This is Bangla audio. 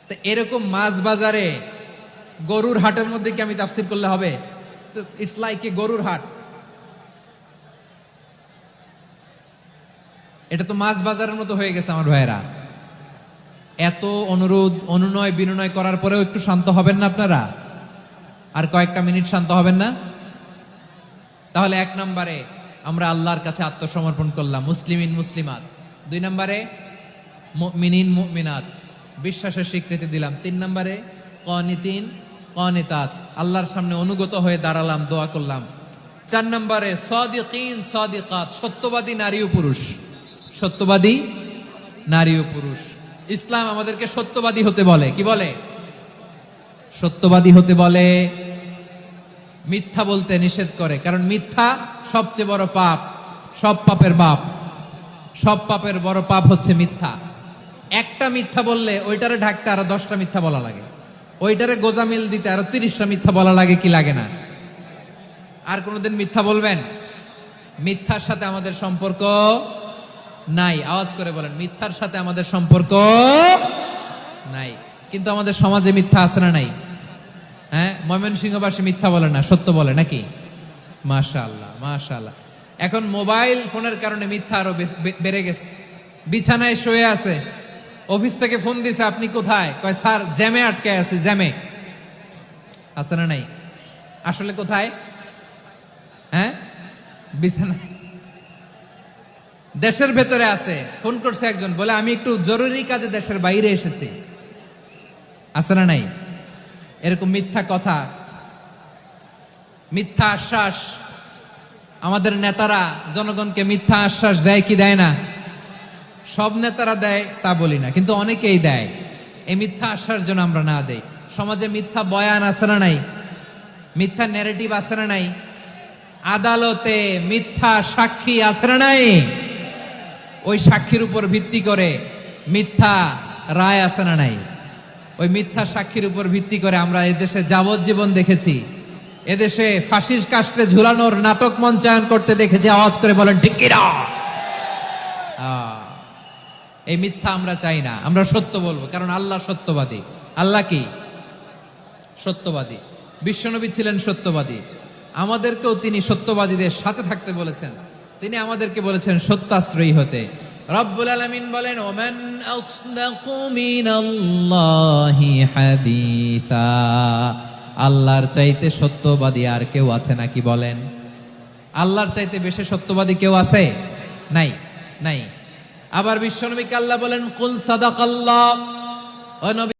তো এরকম মাছ বাজারে গরুর হাটের মধ্যে কি আমি তাফসীর করলে হবে? ইটস লাইক এ গরুর হাট। এটা তো মাছ বাজারের মতো হয়ে গেছে আমার ভাইয়েরা। এত অনুরোধ অনুনয় বিনয় করার পরেও একটু শান্ত হবেন না আপনারা? আর কয়েকটা মিনিট শান্ত হবেন না? তাহলে এক নম্বরে আমরা আল্লাহর কাছে আত্মসমর্পণ করলাম, মুসলিমিন মুসলিমাত। দুই নম্বরে মুমিনিন মুমিনাত, বিশ্বাসের স্বীকৃতি দিলাম। তিন নম্বরে কানিতিন কানিতাত, আল্লাহর সামনে অনুগত হয়ে দাঁড়ালাম, দোয়া করলাম। চার নম্বরে সাদিকিন সাদিকাত, সত্যবাদী নারী ও পুরুষ। সত্যবাদী নারী ও পুরুষ। ইসলাম আমাদেরকে সত্যবাদী হতে বলে। কি বলে? সত্যবাদী হতে বলে। মিথ্যা বলতে নিষেধ করে, কারণ মিথ্যা সবচেয়ে বড় পাপ, সব পাপের বাপ। সব পাপের বড় পাপ হচ্ছে মিথ্যা। একটা মিথ্যা বললে ওইটারে ঢাকতে আরো 10টা মিথ্যা বলা লাগে, ওইটারে গোজামিল দিতে আরো 30টা মিথ্যা বলা লাগে, কি লাগে না? আর কোনোদিন মিথ্যা বলবেন? মিথ্যার সাথে আমাদের সম্পর্ক নাই। আওয়াজ করে বলেন, মিথ্যার সাথে আমাদের সম্পর্ক নাই। কিন্তু আমাদের সমাজে মিথ্যা আছে না নাই? হ্যাঁ, ময়মনসিংহবাসী মিথ্যা বলে না, সত্য বলে নাকি? মাশাআল্লাহ মাশাআল্লাহ। এখন মোবাইল ফোনের কারণে মিথ্যা আরো বেড়ে গেছে। বিছানায় শুয়ে আছে, অফিস থেকে ফোন দিছে, আপনি কোথায়? কয় স্যার জ্যামে আটকে আছে। জ্যামে আছে না নাই? আসলে কোথায়? হ্যাঁ, বিছানায়। দেশের ভেতরে আছে, ফোন করছে একজন, বলে আমি একটু জরুরি কাজে দেশের বাইরে এসেছি। আছে না নাই? এরকম মিথ্যা কথা, মিথ্যা আশ্বাস। আমাদের নেতারা জনগণকে মিথ্যা আশ্বাস দেয় কি দেয় না? সব নেতারা দেয় তা বলি না, কিন্তু অনেকেই দেয়। এই মিথ্যা আশ্বাস যেন আমরা না দেই। সমাজে মিথ্যা বয়ান আছে না নাই? মিথ্যা ন্যারেটিভ আছে না নাই? আদালতে মিথ্যা সাক্ষী আছে না নাই? ওই সাক্ষীর উপর ভিত্তি করে মিথ্যা রায় আছে না নাই? ওই মিথ্যা সাক্ষীর উপর ভিত্তি করে আমরা এদেশে যাবজ্জীবন দেখেছি, এদেশে ফাঁসির কাস্টে ঝুলানোর নাটক মঞ্চায়ন করতে দেখেছি। আওয়াজ করে বলেন ঠিক কিনা? এই মিথ্যা আমরা চাই না, আমরা সত্য বলবো, কারণ আল্লাহ সত্যবাদী। আল্লাহ কি? সত্যবাদী। বিশ্বনবী ছিলেন সত্যবাদী, আমাদেরকেও তিনি সত্যবাদীদের সাথে থাকতে বলেছেন। তিনি আমাদেরকে বলেছেন সত্যাশ্রয়ী হতে। রব্বুল আলামিন বলেন, ওমান আসদাকু মিনাল্লাহি হাদিসা, আল্লাহর চাইতে সত্যবাদী আর কেউ আছে নাকি বলেন? আল্লাহর চাইতে বেশি সত্যবাদী কেউ আছে? নাই, নাই। আবার বিশ্বনবীকে আল্লাহ বলেন, কুল সাদাকাল্লাহ, ও নবী